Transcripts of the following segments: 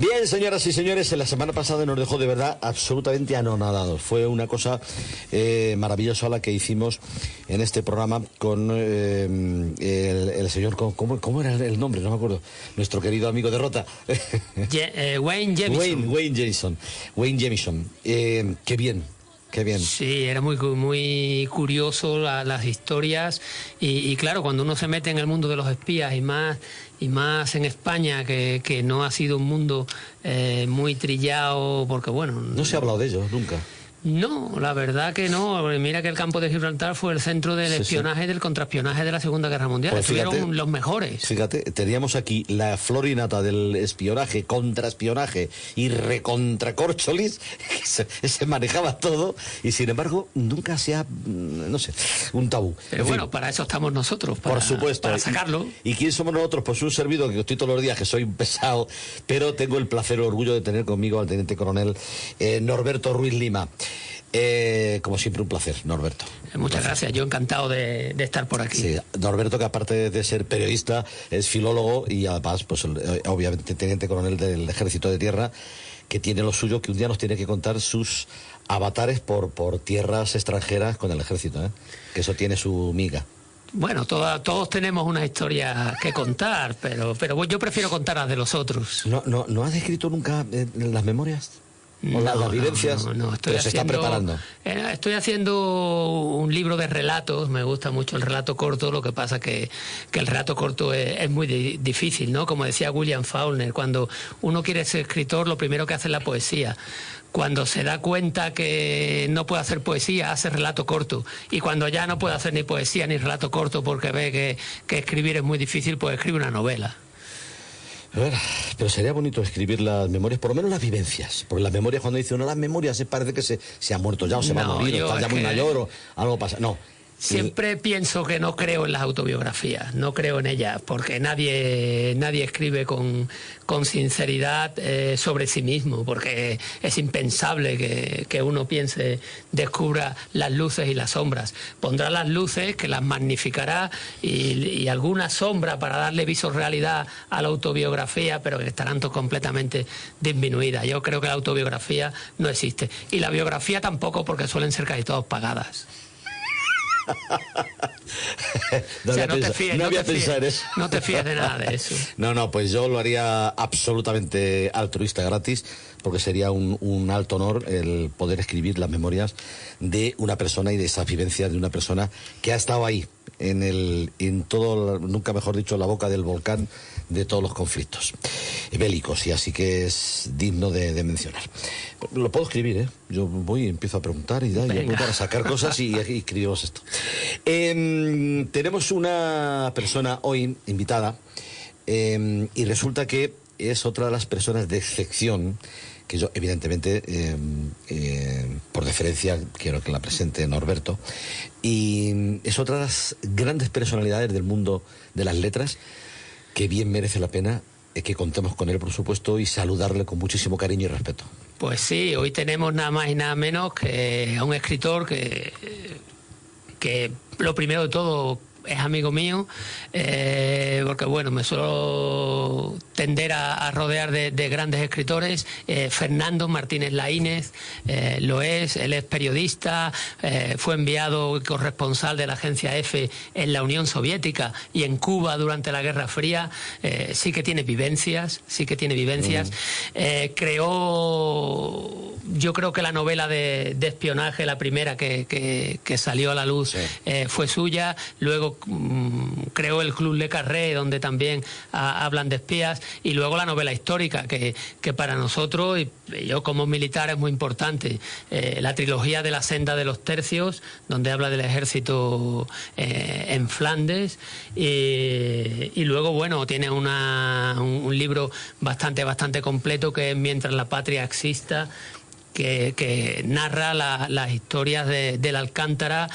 Bien, señoras y señores, la semana pasada nos dejó de verdad absolutamente anonadados. Fue una cosa maravillosa la que hicimos en este programa con el señor, ¿cómo era el nombre? No me acuerdo. Nuestro querido amigo de Rota. Wayne Jemison. Wayne Jemison. Qué bien. Qué bien. Sí, era muy curioso las historias y claro, cuando uno se mete en el mundo de los espías y más en España, que no ha sido un mundo muy trillado, porque bueno... No se ha hablado de ello nunca. No, la verdad que no. Mira que el campo de Gibraltar fue el centro del espionaje y del contraespionaje de la Segunda Guerra Mundial. Pues fíjate, estuvieron los mejores. Fíjate, teníamos aquí la flor y nata del espionaje, contraespionaje y recontracorcholis, que se manejaba todo, y sin embargo nunca se ha, no sé, un tabú. Pero bueno, para eso estamos nosotros, por supuesto, para sacarlo. ¿Y quién somos nosotros? Pues un servidor que estoy todos los días, que soy pesado, pero tengo el placer, el orgullo de tener conmigo al teniente coronel Norberto Ruiz Lima. Como siempre, un placer, Norberto. Muchas gracias, yo encantado de estar por aquí. Sí, Norberto, que aparte de ser periodista, es filólogo y además, pues obviamente, teniente coronel del Ejército de Tierra, que tiene lo suyo, que un día nos tiene que contar sus avatares por tierras extranjeras con el Ejército, que eso tiene su miga. Bueno, todos tenemos una historia que contar, pero yo prefiero contar las de los otros. ¿No has escrito nunca en las memorias? O las vivencias, no, pero se está preparando. Estoy haciendo un libro de relatos, me gusta mucho el relato corto, lo que pasa que el relato corto es muy difícil, ¿no? Como decía William Faulkner, cuando uno quiere ser escritor, lo primero que hace es la poesía. Cuando se da cuenta que no puede hacer poesía, hace relato corto. Y cuando ya no puede hacer ni poesía ni relato corto porque ve que escribir es muy difícil, pues escribe una novela. A ver, pero sería bonito escribir las memorias, por lo menos las vivencias, porque las memorias, cuando dice uno las memorias, se parece que se ha muerto ya, o se va a morir, o está ya muy mayor, o algo pasa. No. Siempre pienso que no creo en las autobiografías, no creo en ellas, porque nadie escribe con sinceridad sobre sí mismo, porque es impensable que uno piense, descubra las luces y las sombras. Pondrá las luces, que las magnificará, y alguna sombra para darle visorrealidad a la autobiografía, pero que estarán completamente disminuidas. Yo creo que la autobiografía no existe. Y la biografía tampoco, porque suelen ser casi todas pagadas. No te fíes de nada de eso. No, pues yo lo haría absolutamente altruista, gratis, porque sería un alto honor el poder escribir las memorias de una persona y de esas vivencias de una persona que ha estado ahí, en todo, nunca mejor dicho, la boca del volcán de todos los conflictos bélicos, y así que es digno de mencionar. Lo puedo escribir, yo voy y empiezo a preguntar y para sacar cosas y escribimos esto. Tenemos una persona hoy invitada y resulta que es otra de las personas de excepción que yo, evidentemente, por deferencia, quiero que la presente Norberto, y es otra de las grandes personalidades del mundo de las letras, que bien merece la pena que contemos con él, por supuesto, y saludarle con muchísimo cariño y respeto. Pues sí, hoy tenemos nada más y nada menos que a un escritor que lo primero de todo es amigo mío, porque bueno, me suelo tender a rodear de grandes escritores. Fernando Martínez Laínez él es periodista, fue enviado y corresponsal de la agencia EFE en la Unión Soviética y en Cuba durante la Guerra Fría. Sí que tiene vivencias. Creó, yo creo que la novela de espionaje, la primera que salió a la luz, fue suya. Luego creó el Club Le Carré, donde también hablan de espías, y luego la novela histórica, que para nosotros, y yo como militar, es muy importante. La trilogía de La Senda de los Tercios, donde habla del ejército en Flandes, y luego, bueno, tiene un libro bastante completo, que es Mientras la patria exista, que narra las historias de la Alcántara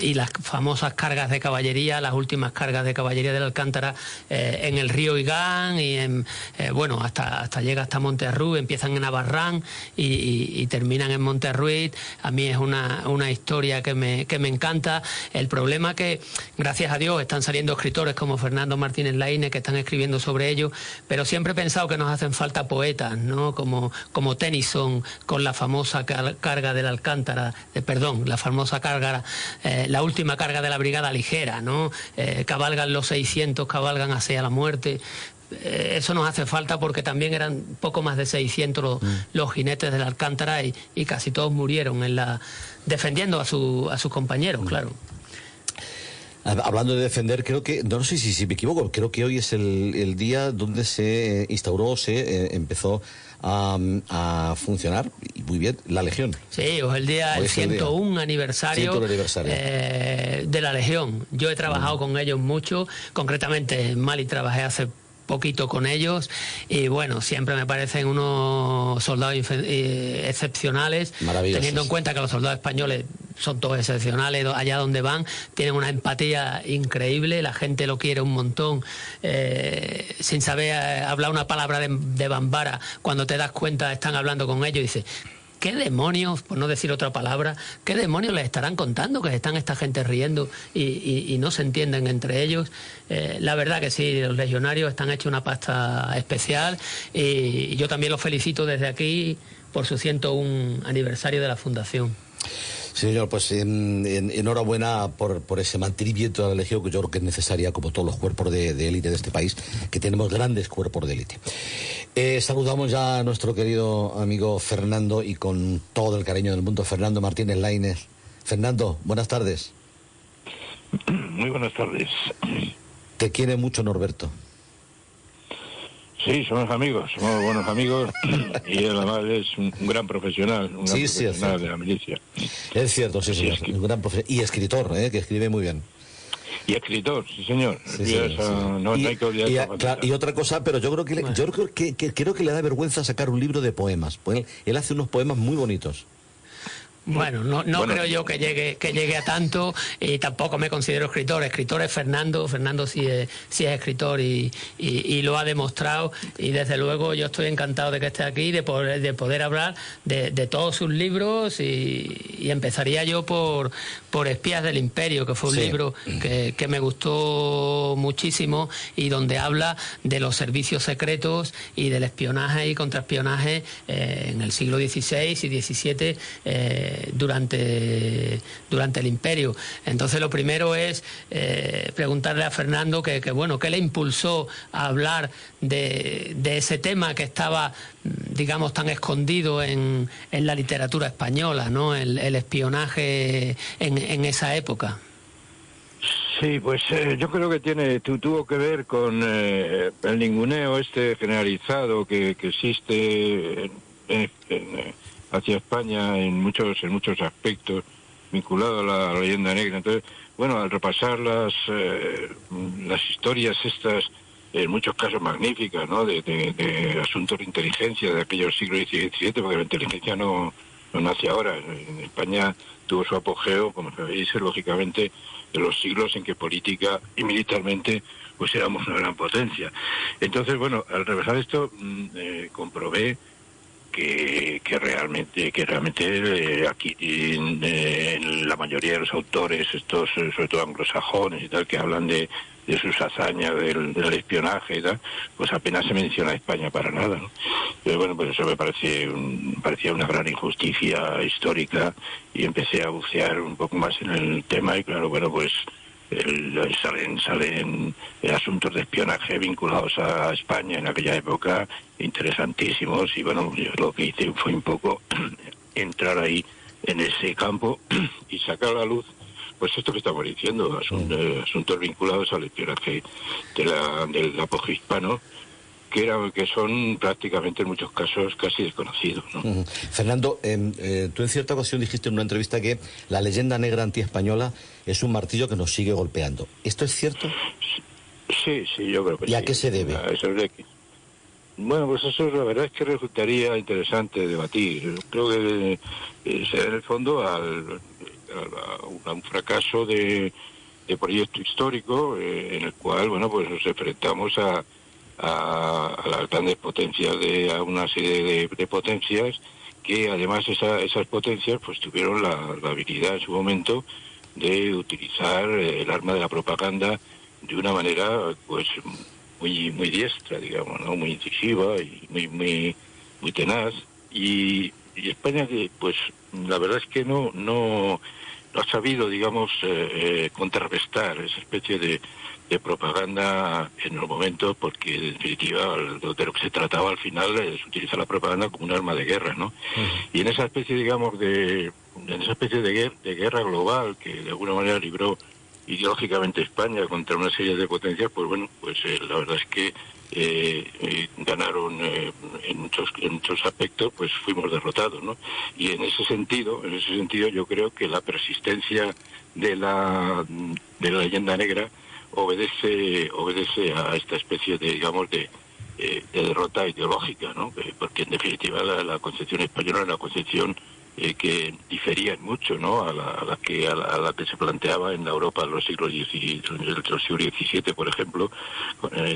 y las famosas cargas de caballería, las últimas cargas de caballería de la Alcántara en el río Igán y bueno, hasta llega hasta Monterrú, empiezan en Navarrán y terminan en Monterruiz. A mí es una historia que me encanta. El problema que, gracias a Dios, están saliendo escritores como Fernando Martínez Laínez que están escribiendo sobre ello, pero siempre he pensado que nos hacen falta poetas, ¿no? Como Tennyson, con la famosa carga de la Alcántara, la famosa carga, la última carga de la Brigada Ligera, ¿no? Cabalgan los 600, cabalgan hacia la muerte. Eso nos hace falta porque también eran poco más de 600 los jinetes de la Alcántara y casi todos murieron defendiendo a sus compañeros, claro. Hablando de defender, creo que, no sé si me equivoco, creo que hoy es el día donde se instauró, se empezó a funcionar, y muy bien, la Legión. Sí, hoy es el día, el 101 aniversario, de la Legión. Yo he trabajado con ellos mucho, concretamente en Mali trabajé hace poquito con ellos y bueno, siempre me parecen unos soldados excepcionales, teniendo en cuenta que los soldados españoles son todos excepcionales, allá donde van tienen una empatía increíble, la gente lo quiere un montón, sin saber hablar una palabra de bambara, cuando te das cuenta están hablando con ellos y dices, ¿qué demonios, por no decir otra palabra, qué demonios les estarán contando que están esta gente riendo y no se entienden entre ellos? La verdad que sí, los legionarios están hechos una pasta especial y yo también los felicito desde aquí por su 101 aniversario de la Fundación. Sí, señor, pues enhorabuena por ese mantenimiento de la Legión, que yo creo que es necesaria, como todos los cuerpos de élite de este país, que tenemos grandes cuerpos de élite. Saludamos ya a nuestro querido amigo Fernando, y con todo el cariño del mundo, Fernando Martínez Laínez. Fernando, buenas tardes. Muy buenas tardes. Te quiere mucho Norberto. Sí, somos buenos amigos y él además es un gran profesional, profesional de la milicia. Es cierto, sí, señor. Un gran y escritor, que escribe muy bien. Y escritor, sí, señor. No hay que olvidar. Y otra cosa, pero yo creo que le da vergüenza sacar un libro de poemas. Pues él hace unos poemas muy bonitos. Bueno, no creo yo que llegue a tanto, y tampoco me considero escritor. Escritor es Fernando sí es escritor y lo ha demostrado, y desde luego yo estoy encantado de que esté aquí, de poder hablar de todos sus libros, y empezaría yo por Espías del Imperio, que fue un libro que me gustó muchísimo y donde habla de los servicios secretos y del espionaje y contraespionaje en el siglo XVI y XVII, durante el Imperio. Entonces lo primero es preguntarle a Fernando que qué le impulsó a hablar de ese tema que estaba, digamos, tan escondido en la literatura española, ¿no? El espionaje en esa época. Sí, pues yo creo que tuvo que ver con el ninguneo generalizado que existe hacia España en muchos aspectos, vinculado a la leyenda negra. Entonces, bueno, al repasar las historias estas, en muchos casos magníficas, ¿no?, de asuntos de inteligencia de aquellos siglos XVI y XVII, porque la inteligencia no nace ahora. En España tuvo su apogeo, como sabéis, lógicamente, en los siglos en que política y militarmente pues éramos una gran potencia. Entonces, bueno, al repasar esto, comprobé que realmente aquí en la mayoría de los autores, estos sobre todo anglosajones y tal, que hablan de sus hazañas del espionaje y tal, pues apenas se menciona a España para nada, ¿no? Pero bueno, pues eso me parecía una gran injusticia histórica, y empecé a bucear un poco más en el tema, y claro, bueno, pues salen asuntos de espionaje vinculados a España en aquella época interesantísimos, y bueno, yo lo que hice fue un poco entrar ahí en ese campo y sacar a la luz pues esto que estamos diciendo, asuntos vinculados al espionaje del apogeo hispano, que son prácticamente en muchos casos casi desconocidos, ¿no? Fernando, tú en cierta ocasión dijiste en una entrevista que la leyenda negra antiespañola es un martillo que nos sigue golpeando. ¿Esto es cierto? Sí, yo creo que sí. ¿Y a qué se debe? Eso es de que Bueno, pues eso la verdad es que resultaría interesante debatir. Creo que se da en el fondo a un fracaso de proyecto histórico en el cual, bueno, pues nos enfrentamos a las grandes potencias, a una serie de potencias que además esas potencias pues tuvieron la habilidad en su momento de utilizar el arma de la propaganda de una manera pues muy diestra, digamos, ¿no? Muy incisiva y muy tenaz. Y España, que pues la verdad es que no ha sabido, digamos, contrarrestar esa especie de propaganda en los momentos, porque en definitiva de lo que se trataba al final es utilizar la propaganda como un arma de guerra, ¿no? Y en esa especie, digamos, en esa especie de guerra global que de alguna manera libró ideológicamente España contra una serie de potencias, pues bueno, pues la verdad es que ganaron en muchos aspectos, pues fuimos derrotados, ¿no? Y en ese sentido yo creo que la persistencia de la leyenda negra obedece a esta especie de, digamos, de derrota ideológica, ¿no? Porque en definitiva la concepción española era una concepción que difería mucho, ¿no? a la que se planteaba en la Europa de los siglos XVII, por ejemplo,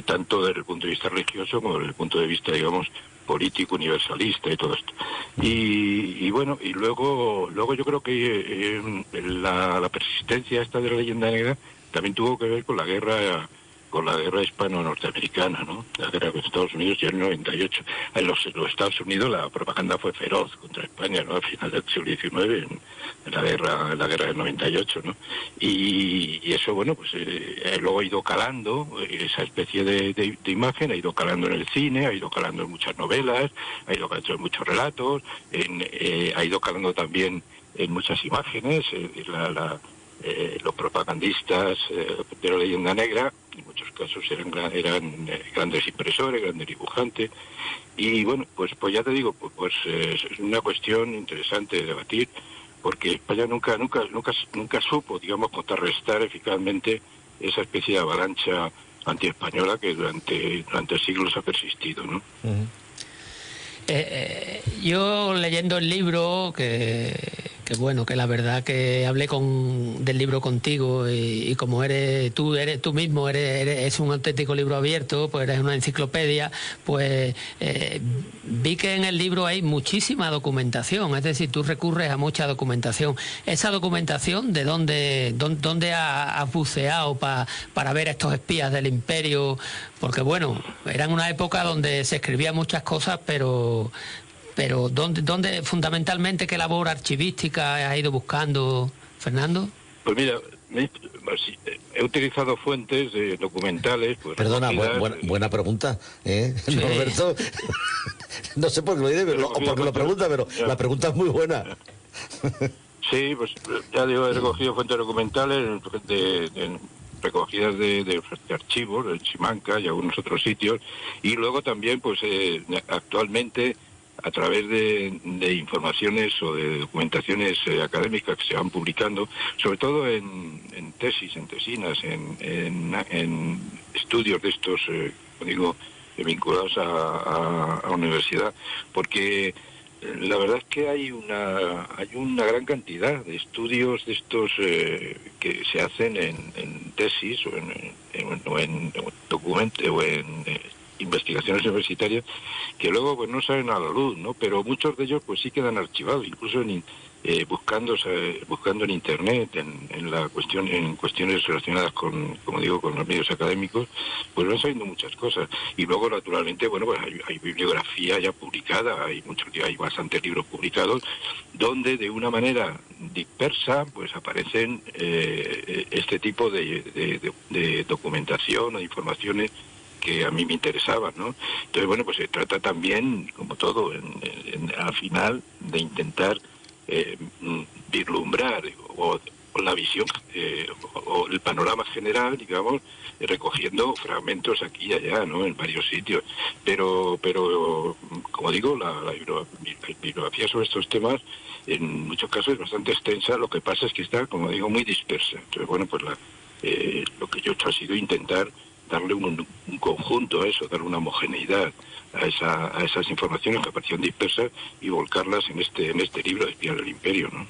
tanto desde el punto de vista religioso como desde el punto de vista, digamos, político, universalista y todo esto. Y bueno, y luego yo creo que la persistencia esta de la leyenda negra también tuvo que ver con la guerra hispano-norteamericana, ¿no? La guerra con Estados Unidos ya en el 98. En los Estados Unidos la propaganda fue feroz contra España, ¿no? Al final del siglo XIX, en la guerra del 98, ¿no? Y eso, bueno, pues luego ha ido calando esa especie de imagen, ha ido calando en el cine, ha ido calando en muchas novelas, ha ido calando en muchos relatos, ha ido calando también en muchas imágenes, los propagandistas de la leyenda negra, en muchos casos eran grandes impresores, grandes dibujantes, y bueno, pues ya te digo, pues es una cuestión interesante de debatir, porque España nunca supo, digamos, contrarrestar eficazmente esa especie de avalancha antiespañola que durante siglos ha persistido, ¿no? Uh-huh. Yo leyendo el libro, que bueno, que la verdad que hablé del libro contigo y como eres tú mismo, es un auténtico libro abierto, pues eres una enciclopedia, pues vi que en el libro hay muchísima documentación, es decir, tú recurres a mucha documentación. Esa documentación, ¿de dónde has buceado para ver estos espías del imperio? Porque bueno, era en una época donde se escribían muchas cosas, pero ¿dónde fundamentalmente qué labor archivística has ido buscando, Fernando? Pues mira, he utilizado fuentes documentales. Pues, perdona, buena pregunta, Sí. Norberto. No sé por qué lo dice, o porque lo pregunta, pero la pregunta es muy buena. Sí, pues ya digo, he recogido fuentes documentales recogidas de archivos, en Simancas y algunos otros sitios, y luego también, pues actualmente, a través de informaciones o de documentaciones académicas que se van publicando, sobre todo en tesis, en tesinas, en estudios de estos, como digo, vinculados a universidad, porque la verdad es que hay una gran cantidad de estudios de estos que se hacen en tesis o en documentos o en investigaciones universitarias que luego pues no salen a la luz, ¿no? Pero muchos de ellos pues sí quedan archivados, incluso buscando en internet, en cuestiones relacionadas con, como digo, con los medios académicos, pues van saliendo muchas cosas. Y luego, naturalmente, bueno, pues hay bibliografía ya publicada, hay bastantes libros publicados, donde de una manera dispersa, pues aparecen este tipo de documentación o de informaciones que a mí me interesaban, ¿no? Entonces, bueno, pues se trata también, como todo, al final, de intentar vislumbrar o la visión o el panorama general, digamos, recogiendo fragmentos aquí y allá, ¿no? En varios sitios. Pero como digo, la bibliografía sobre estos temas en muchos casos es bastante extensa. Lo que pasa es que está, como digo, muy dispersa. Entonces, bueno, pues lo que yo he hecho ha sido intentar darle un conjunto a eso, darle una homogeneidad a esas informaciones que aparecían dispersas y volcarlas en este libro de Espías del Imperio, ¿no?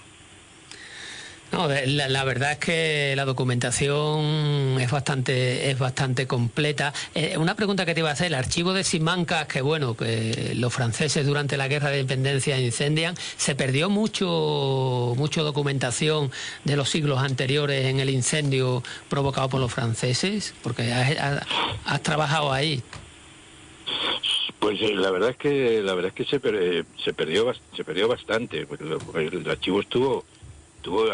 No, la verdad es que la documentación es bastante completa. Una pregunta que te iba a hacer, el archivo de Simancas, que bueno, que los franceses durante la Guerra de Independencia incendian, ¿se perdió mucho documentación de los siglos anteriores en el incendio provocado por los franceses? Porque has trabajado ahí. Pues la verdad es que se perdió bastante, porque el archivo estuvo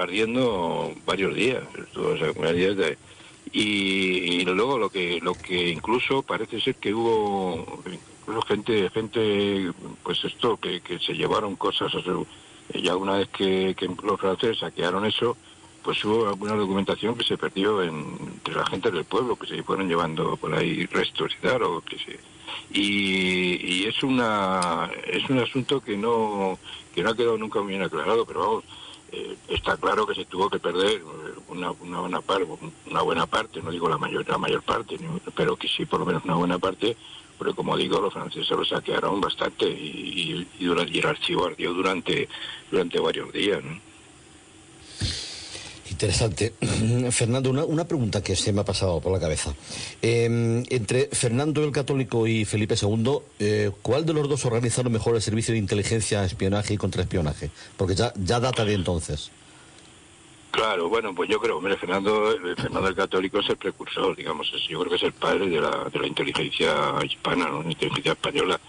ardiendo varios días, y luego lo que incluso parece ser que hubo incluso gente pues esto que se llevaron cosas, ya una vez que los franceses saquearon eso, pues hubo alguna documentación que se perdió entre la gente del pueblo, que se fueron llevando por ahí restos y tal, y es un asunto que no ha quedado nunca muy bien aclarado, pero vamos, está claro que se tuvo que perder una buena parte, no digo la mayor parte, pero que sí por lo menos una buena parte, porque como digo, los franceses lo saquearon bastante y el archivo ardió durante varios días, ¿no? Interesante. Fernando, una pregunta que se me ha pasado por la cabeza. Entre Fernando el Católico y Felipe II, ¿cuál de los dos organizaron mejor el servicio de inteligencia, espionaje y contraespionaje? Porque ya data de entonces. Claro, bueno, pues yo creo, hombre, Fernando el Católico es el precursor, digamos, yo creo que es el padre de la inteligencia hispana, ¿no? La inteligencia española,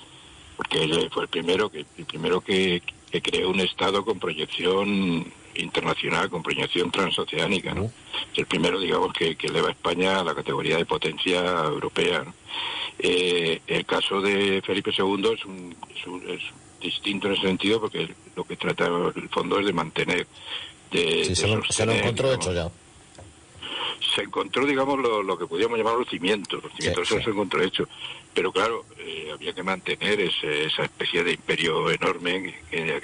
porque él fue el primero que creó un Estado con proyección internacional, con proyección transoceánica, ¿no? Es el primero, digamos, que eleva a España a la categoría de potencia europea, ¿no? El caso de Felipe II es distinto en ese sentido, porque lo que trata en el fondo es de mantener, se lo encontró, digamos, hecho ya. Se encontró, digamos, lo que podríamos llamar los cimientos eso se encontró hecho, pero claro, había que mantener esa especie de imperio enorme que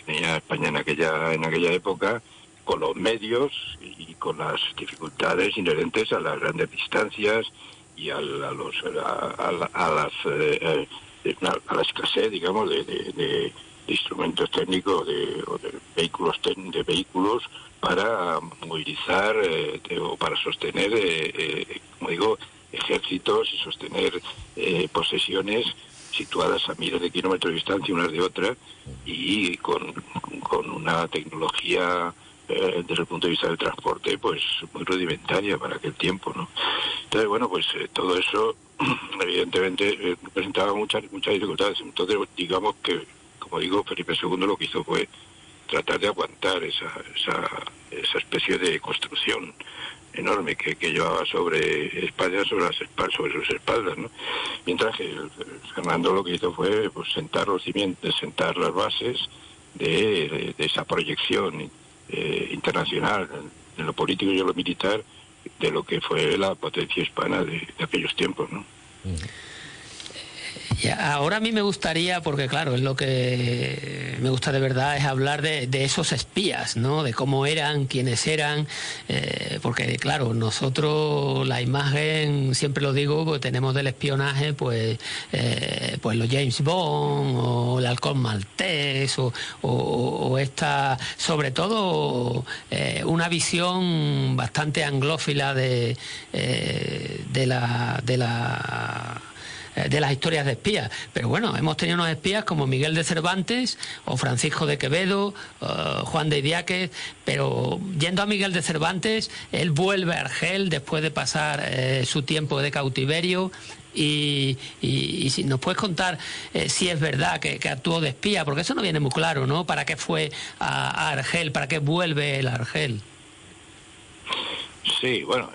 tenía España en aquella época, con los medios y con las dificultades inherentes a las grandes distancias y a la escasez, digamos, de instrumentos técnicos o de vehículos para movilizar o para sostener, como digo, ejércitos y sostener posesiones situadas a miles de kilómetros de distancia unas de otras y con una tecnología desde el punto de vista del transporte pues muy rudimentaria para aquel tiempo, ¿no? Entonces, bueno, pues todo eso evidentemente presentaba muchas dificultades. Entonces, digamos que, como digo, Felipe II lo que hizo fue tratar de aguantar esa especie de construcción enorme que llevaba sobre España, sobre sus espaldas, ¿no? Mientras que Fernando lo que hizo fue pues sentar los cimientos, sentar las bases de esa proyección internacional en lo político y en lo militar de lo que fue la potencia hispana de aquellos tiempos, ¿no? Y ahora a mí me gustaría, porque claro, es lo que me gusta de verdad, es hablar de esos espías, ¿no? De cómo eran, quiénes eran, porque claro, nosotros la imagen, siempre lo digo, pues tenemos del espionaje, pues los James Bond, o el Halcón Maltés, o esta, sobre todo, una visión bastante anglófila de las historias de espías, pero bueno, hemos tenido unos espías como Miguel de Cervantes o Francisco de Quevedo, Juan de Idiáquez, pero yendo a Miguel de Cervantes, él vuelve a Argel después de pasar su tiempo de cautiverio y si nos puedes contar si es verdad que actuó de espía, porque eso no viene muy claro, ¿no? ¿Para qué fue a Argel? ¿Para qué vuelve el Argel? Sí, bueno,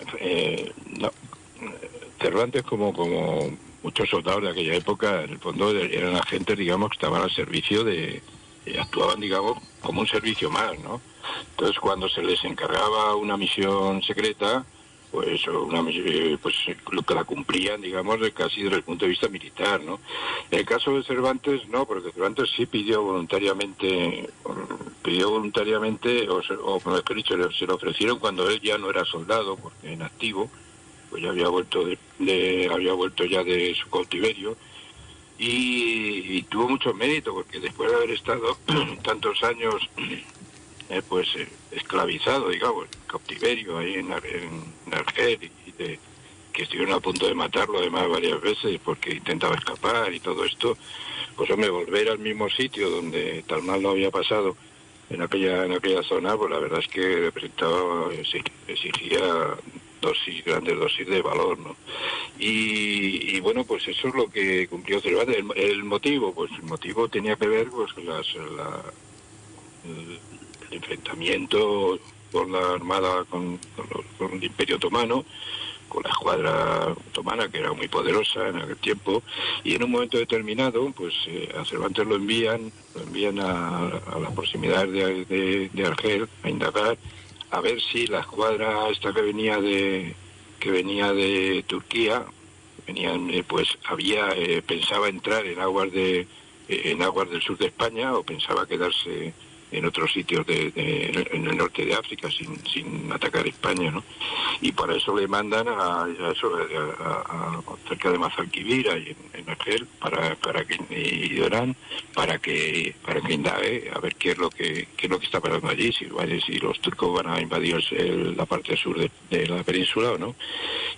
Cervantes como muchos soldados de aquella época, en el fondo eran agentes, digamos, que estaban al servicio actuaban, digamos, como un servicio más, ¿no? Entonces, cuando se les encargaba una misión secreta, pues lo que la cumplían, digamos, casi desde el punto de vista militar, ¿no? En el caso de Cervantes, no, porque Cervantes sí pidió voluntariamente, o mejor dicho, se lo ofrecieron cuando él ya no era soldado, porque en activo, pues ya había vuelto había vuelto ya de su cautiverio, y tuvo mucho mérito, porque después de haber estado tantos años esclavizado, digamos, en cautiverio ahí en Argel, que estuvieron a punto de matarlo además varias veces porque intentaba escapar y todo esto, pues hombre, volver al mismo sitio donde tal mal no había pasado en aquella zona, pues la verdad es que exigía grandes dosis de valor, ¿no? Y bueno, pues eso es lo que cumplió Cervantes. El motivo tenía que ver pues el enfrentamiento con la armada, con el Imperio Otomano, con la escuadra otomana, que era muy poderosa en aquel tiempo, y en un momento determinado, pues a Cervantes lo envían a las proximidades de Argel a indagar, a ver si la escuadra esta que venía de Turquía, pensaba entrar en aguas del sur de España, o pensaba quedarse en otros sitios en el norte de África sin atacar España, ¿no? Y para eso le mandan cerca de Mazalquivir, ahí en Argel, y Orán, para que indague a ver qué es lo que está pasando allí, si los turcos van a invadir la parte sur de la península o no.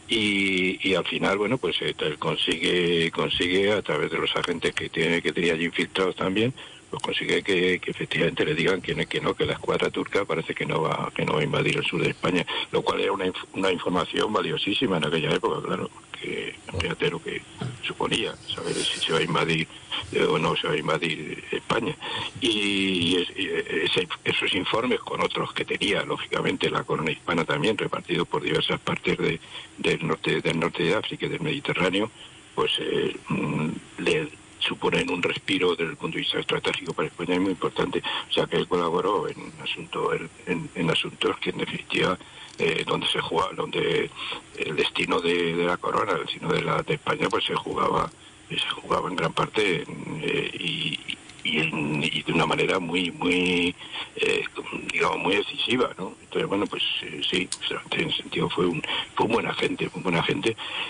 Y al final, bueno, pues él consigue a través de los agentes que tenía allí infiltrados también, pues consigue que efectivamente le digan que la escuadra turca parece que no va a invadir el sur de España, lo cual era una información valiosísima en aquella época, claro, que fíjate lo que suponía, saber si se va a invadir o no se va a invadir España. Y esos informes, con otros que tenía, lógicamente, la corona hispana también, repartidos por diversas partes del norte de África y del Mediterráneo, pues le suponen un respiro desde el punto de vista estratégico para España, es muy importante. O sea, que él colaboró en asuntos que en definitiva donde el destino de la corona, el destino de España, pues se jugaba en gran parte y de una manera muy digamos muy decisiva, ¿no? Entonces, bueno, pues sí, en ese sentido fue un buen agente,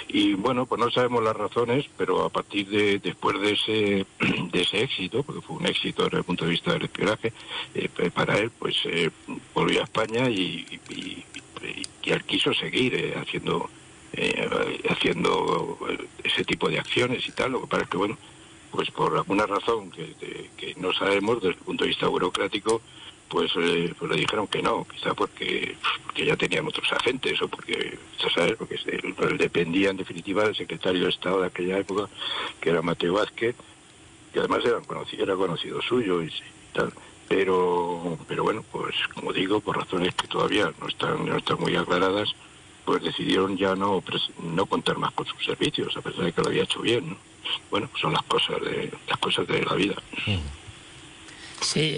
y bueno, pues no sabemos las razones, pero a partir después de ese éxito, porque fue un éxito desde el punto de vista del espionaje, para él, pues volvió a España y él quiso seguir haciendo ese tipo de acciones y tal. Lo que pasa es que, bueno, pues por alguna razón que no sabemos desde el punto de vista burocrático, pues le dijeron que no, quizá porque ya tenían otros agentes, o porque él dependía en definitiva del secretario de Estado de aquella época, que era Mateo Vázquez, que además era conocido suyo y tal. Pero bueno, pues como digo, por razones que todavía no están muy aclaradas, pues decidieron ya no contar más con sus servicios, a pesar de que lo había hecho bien, ¿no? Bueno, son las cosas de la vida. Sí,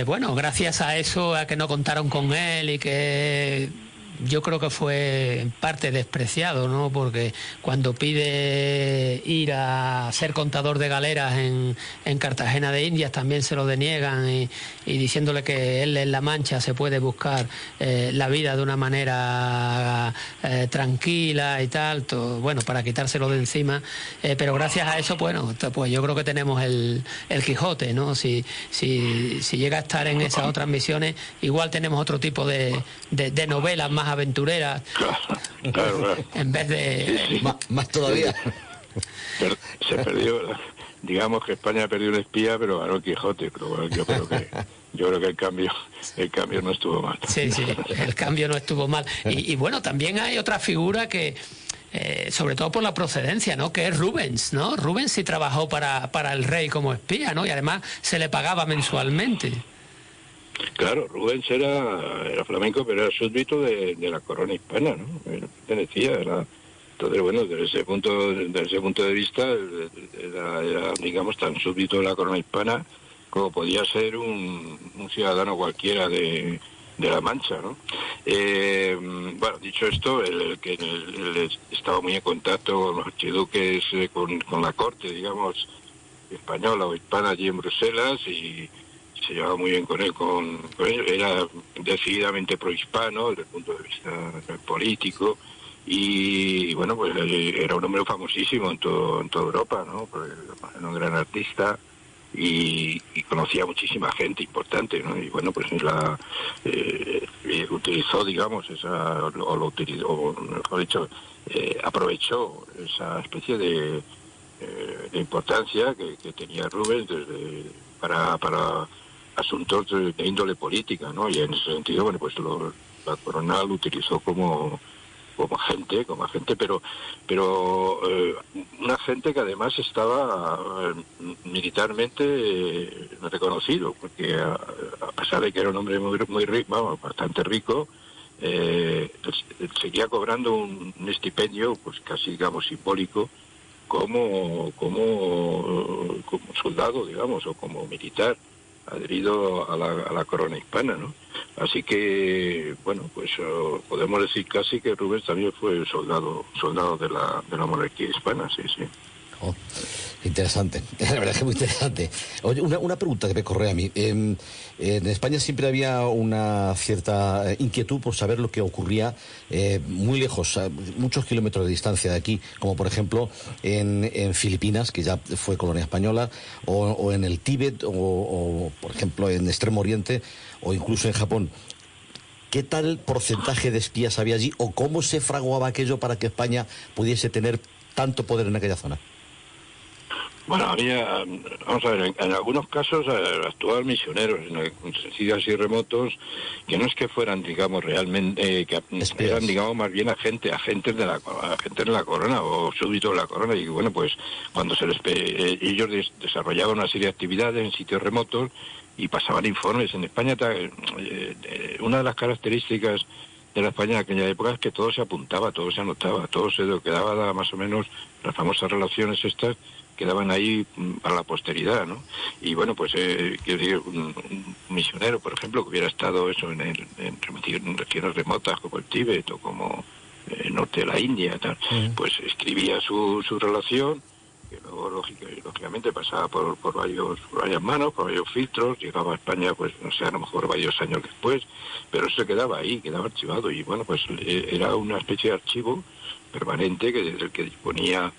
bueno, gracias a eso, a que no contaron con él y que yo creo que fue en parte despreciado, ¿no? Porque cuando pide ir a ser contador de galeras en Cartagena de Indias, también se lo deniegan y diciéndole que él en La Mancha se puede buscar la vida de una manera tranquila y tal, todo, bueno, para quitárselo de encima, pero gracias a eso, bueno, pues yo creo que tenemos el Quijote, ¿no? Si llega a estar en esas otras misiones, igual tenemos otro tipo de novelas más aventureras, claro. En vez de... Sí. Más todavía. Se perdió, digamos que España perdió un espía, pero ganó el Quijote, pero bueno, yo creo que el cambio no estuvo mal. Sí, el cambio no estuvo mal. Y bueno, también hay otra figura que, sobre todo por la procedencia, ¿no? Que es Rubens, ¿no? Rubens sí trabajó para el rey como espía, ¿no? Y además se le pagaba mensualmente. Claro, Rubens era flamenco, pero era súbdito de la corona hispana, ¿no? Pertenecía, entonces, bueno, desde ese punto de vista, era, digamos, tan súbdito de la corona hispana como podía ser un ciudadano cualquiera de La Mancha, ¿no? Bueno, dicho esto, él estaba muy en contacto con los archiduques, con la corte, digamos, española o hispana allí en Bruselas, y se llevaba muy bien con ellos. Era decididamente prohispano desde el punto de vista político, Y bueno, pues era un hombre famosísimo en toda Europa, ¿no? Porque era un gran artista y conocía a muchísima gente importante, ¿no? Y bueno, pues utilizó, digamos, lo utilizó, o mejor dicho, aprovechó esa especie de importancia que tenía Rubens para asuntos de índole política, ¿no? Y en ese sentido, bueno, pues la corona lo utilizó como agente, pero un agente que además estaba militarmente reconocido, porque a pesar de que era un hombre muy rico, vamos, bastante rico, él seguía cobrando un estipendio, pues casi, digamos, simbólico, como soldado, digamos, o como militar adherido a la corona hispana, ¿no? Así que, bueno, pues podemos decir casi que Rubens también fue soldado de la monarquía hispana, sí, sí. Oh, interesante, la verdad es que muy interesante. Oye, una pregunta que me corre a mí. En España siempre había una cierta inquietud por saber lo que ocurría muy lejos, a muchos kilómetros de distancia de aquí, como por ejemplo en Filipinas, que ya fue colonia española, o en el Tíbet, o por ejemplo en Extremo Oriente, o incluso en Japón. ¿Qué tal porcentaje de espías había allí, o cómo se fraguaba aquello para que España pudiese tener tanto poder en aquella zona? Bueno, vamos a ver, en algunos casos actuaban misioneros, en sitios así remotos, que no es que fueran, digamos, realmente, que eran, digamos, más bien agentes de la corona o súbditos de la corona, y bueno, pues cuando ellos desarrollaban una serie de actividades en sitios remotos y pasaban informes. En España, una de las características de la España de aquella época es que todo se apuntaba, todo se anotaba, todo se quedaba más o menos, las famosas relaciones estas quedaban ahí para la posteridad, ¿no? Y bueno, pues quiero decir, un misionero, por ejemplo, que hubiera estado eso en regiones remotas como el Tíbet o como el norte de la India, tal, pues escribía su relación, que luego lógicamente pasaba por varias manos, por varios filtros, llegaba a España, pues no sé, a lo mejor varios años después, pero eso quedaba ahí, quedaba archivado, y bueno, pues era una especie de archivo permanente del que disponía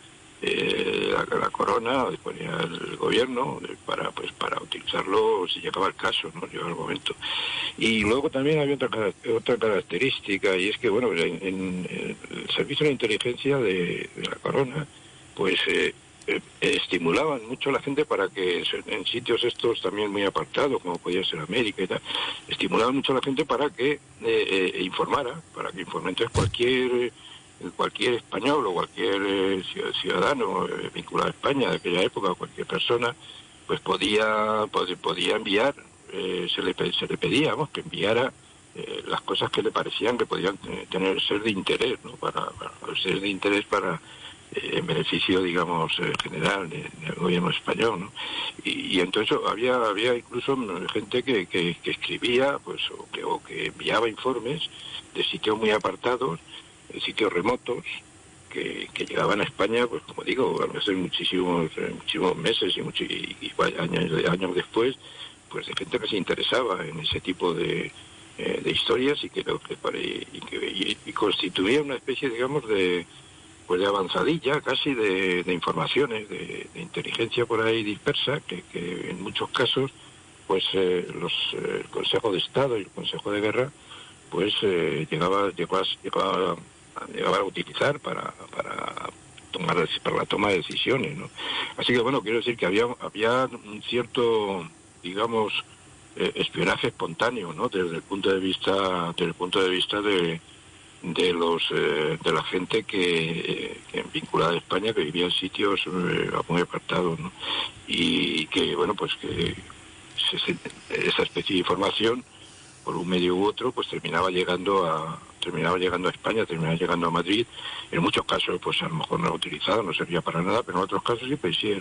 la corona, disponía el gobierno para utilizarlo si llegaba el caso, ¿no? Llegaba el momento. Y luego también había otra característica, y es que, bueno, en el servicio de inteligencia de la corona, pues estimulaban mucho a la gente para que en sitios estos también muy apartados, como podía ser América y tal, estimulaban mucho a la gente para que informara. Entonces cualquier español o cualquier ciudadano vinculado a España de aquella época, cualquier persona, pues podía enviar, se le pedía, vamos, que enviara las cosas que le parecían que podían ser de interés, ¿no? Ser de interés en beneficio, digamos, general del gobierno español, ¿no? Y entonces había incluso gente que escribía, pues, o que enviaba informes de sitios muy apartados, de sitios remotos, que llegaban a España, pues como digo, a veces muchísimos meses y años después, pues de gente que se interesaba en ese tipo de historias y que constituía una especie, digamos, de avanzadilla casi de informaciones, de inteligencia por ahí dispersa, que en muchos casos pues el Consejo de Estado y el Consejo de Guerra pues llegaba a utilizar para la toma de decisiones, ¿no? Así que bueno, quiero decir que había un cierto, digamos, espionaje espontáneo, ¿no? Desde el punto de vista de la gente que vinculada a España, que vivía en sitios muy apartados, ¿no? Y que bueno, pues que esa especie de información, por un medio u otro, pues terminaba llegando a España, terminaba llegando a Madrid. En muchos casos, pues a lo mejor no era utilizado, no servía para nada, pero en otros casos sí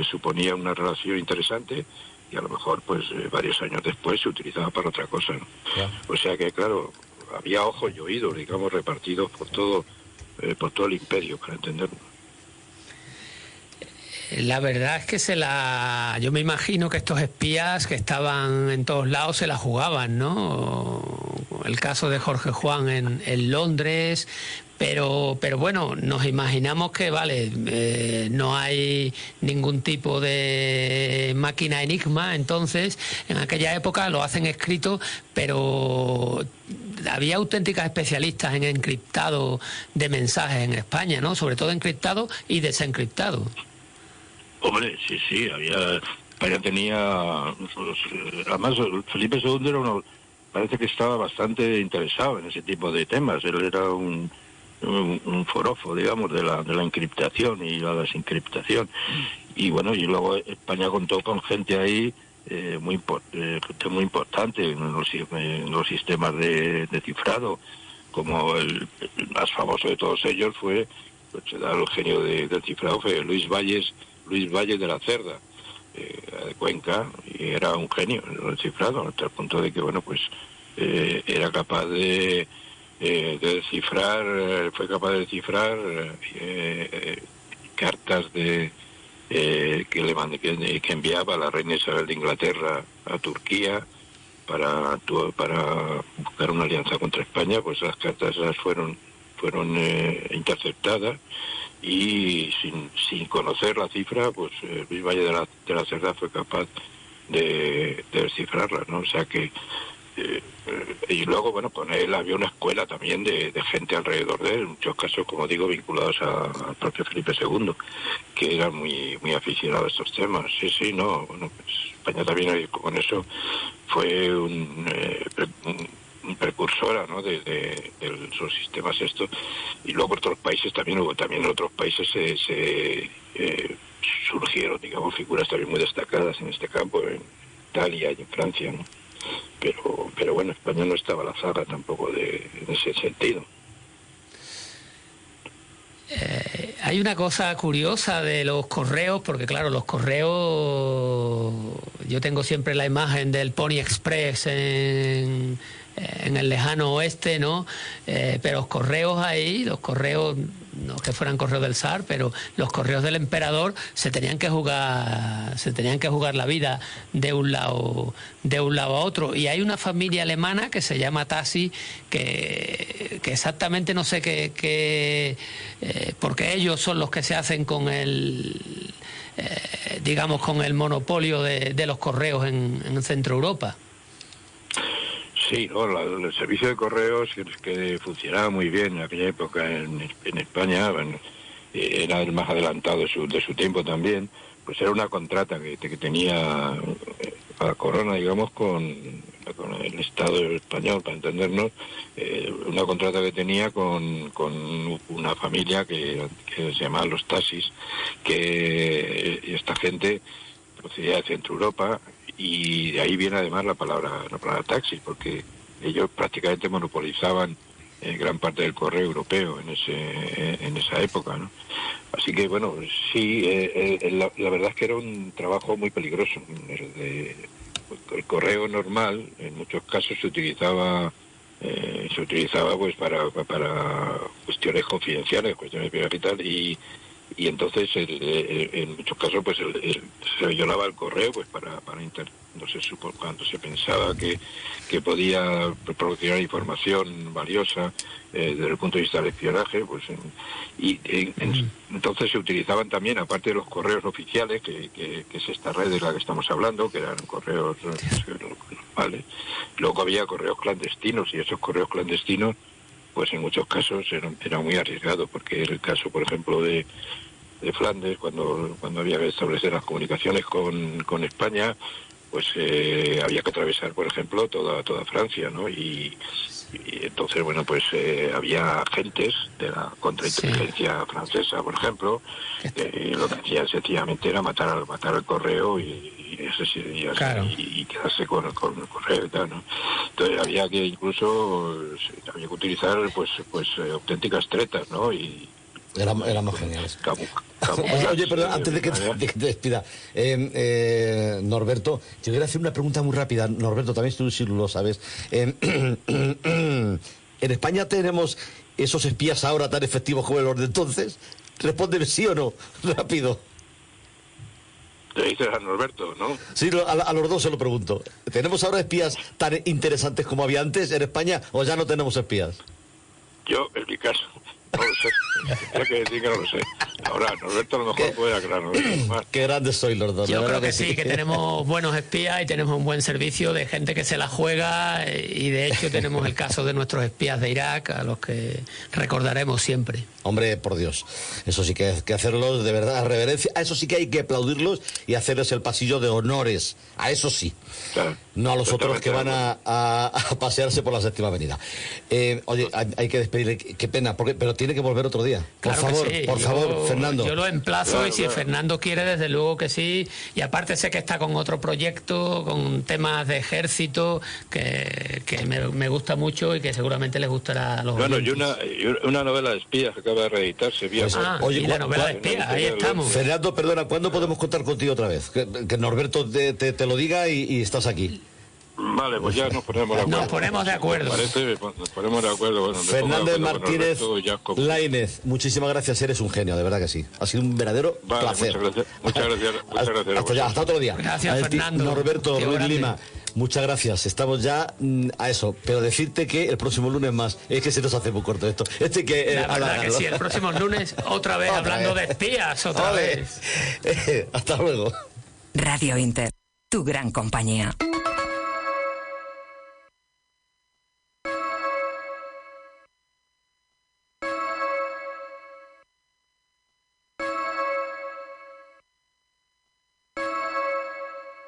suponía una relación interesante, y a lo mejor pues varios años después se utilizaba para otra cosa, ¿no? Yeah. O sea que, claro, había ojos y oídos, digamos, repartidos por todo el imperio, para entenderlo. La verdad es que yo me imagino que estos espías que estaban en todos lados se la jugaban, ¿no? el caso de Jorge Juan en Londres. Pero bueno, nos imaginamos que, vale, no hay ningún tipo de máquina enigma, entonces en aquella época lo hacen escrito, pero había auténticas especialistas en encriptado de mensajes en España, ¿no? Sobre todo encriptado y desencriptado. Hombre, sí, España tenía, además Felipe II parece que estaba bastante interesado en ese tipo de temas. Él era un forofo, digamos, de la encriptación y la desencriptación. Y bueno, y luego España contó con gente ahí muy importante en los sistemas de cifrado, como el más famoso de todos ellos fue, pues era el genio del cifrado, fue Luis Valles de la Cerda, de Cuenca, y era un genio en el cifrado, hasta el punto de que, bueno, pues era capaz de descifrar, fue capaz de descifrar cartas que enviaba la reina Isabel de Inglaterra a Turquía para buscar una alianza contra España. Pues las cartas esas fueron interceptadas, y sin conocer la cifra, pues Luis Valle de la Cerda fue capaz de descifrarla, ¿no? O sea que y luego, bueno, con él había una escuela también de gente alrededor de él, en muchos casos, como digo, vinculados al propio Felipe II, que era muy aficionado a estos temas. Sí, no, bueno, pues España también con eso fue un precursora, ¿no?, de esos sistemas estos. Y luego otros países también, en otros países surgieron, digamos, figuras también muy destacadas en este campo, en Italia y en Francia, ¿no? Pero bueno, España no estaba a la zaga tampoco en ese sentido. Hay una cosa curiosa de los correos, porque claro, los correos, yo tengo siempre la imagen del Pony Express en el lejano oeste, ¿no? Pero los correos no que fueran correos del zar, pero los correos del emperador se tenían que jugar la vida de un lado a otro. Y hay una familia alemana que se llama Tassi, que exactamente no sé qué porque ellos son los que se hacen con digamos, con el monopolio de los correos en Centro Europa. Sí, no, el servicio de correos que funcionaba muy bien en aquella época en España, bueno, era el más adelantado de su tiempo también. Pues era una contrata que tenía la corona, digamos, con el Estado español, para entendernos, una contrata que tenía con una familia que se llamaba los Tassis, que esta gente procedía de Centro Europa, y de ahí viene además la palabra taxi, porque ellos prácticamente monopolizaban gran parte del correo europeo en esa época, ¿no? Así que bueno, sí, la verdad es que era un trabajo muy peligroso. El correo normal en muchos casos se utilizaba pues para cuestiones confidenciales, cuestiones privadas y tal, y entonces en muchos casos pues se violaba el correo pues para no sé, cuando se pensaba que podía proporcionar información valiosa desde el punto de vista del espionaje, pues entonces se utilizaban también, aparte de los correos oficiales, que es esta red de la que estamos hablando, que eran correos normales. Luego había correos clandestinos, y esos correos clandestinos pues en muchos casos era muy arriesgado, porque era el caso, por ejemplo, de Flandes, cuando había que establecer las comunicaciones con España, pues había que atravesar, por ejemplo, toda Francia, ¿no? Y entonces, bueno, pues había agentes de la contrainteligencia francesa, por ejemplo, lo que hacían sencillamente era matar al correo y quedarse con el correo y tal, ¿no? Entonces había que utilizar pues auténticas tretas, ¿no? Y éramos geniales. Oye, perdón, antes de que te despida, Norberto, te voy a hacer una pregunta muy rápida. Norberto, también tú sí lo sabes. ¿En España tenemos esos espías ahora tan efectivos como los de entonces? Respóndeme sí o no, rápido. Te dices a Norberto, ¿no? Sí, a los dos se lo pregunto. ¿Tenemos ahora espías tan interesantes como había antes en España o ya no tenemos espías? Yo, en mi caso, no lo sé. Tendría que decir que no lo sé. Ahora, Norberto a lo mejor puede aclararlo más. Qué grandes sois los dos. Yo creo que sí, que tenemos buenos espías y tenemos un buen servicio de gente que se la juega, y de hecho tenemos el caso de nuestros espías de Irak, a los que recordaremos siempre. Hombre, por Dios, eso sí que hay que hacerlos de verdad, a reverencia, a eso sí que hay que aplaudirlos y hacerles el pasillo de honores, a eso sí, Claro, no a los otros que van a pasearse por la Séptima Avenida. Oye, hay que despedirle, qué pena, pero tiene que volver otro día, por Claro que favor, sí. por favor, Fernando. Yo lo emplazo, Claro, y si claro. Fernando quiere, desde luego que sí, y aparte sé que está con otro proyecto, con temas de ejército, que me gusta mucho y que seguramente les gustará a los Bueno, y oyentes. una novela de espías que acaba de reeditarse. Vía Pues, Y la novela de espía, ahí estamos. Fernando, perdona, ¿cuándo podemos contar contigo otra vez? Que Norberto te lo diga y estás aquí. Vale, pues ya nos ponemos de acuerdo. Nos ponemos de acuerdo. Parece, nos ponemos de acuerdo. Bueno, me pongo de Fernández acuerdo con Martínez Norberto y Jacob. Lainez, muchísimas gracias, eres un genio, de verdad que sí. Ha sido un verdadero Vale, placer. muchas gracias. Muchas gracias a Hasta ya, vosotros. hasta otro día. Gracias, A ti, Fernando. Norberto Tío Ruiz grande. Lima, muchas gracias. Estamos ya a eso, pero decirte que el próximo lunes más. Es que se nos hace muy corto esto. Este que La verdad que alargarlo. sí, el próximo lunes otra vez Otra hablando vez. de espías, otra Ole. vez. Hasta luego. Radio Inter, tu gran compañía.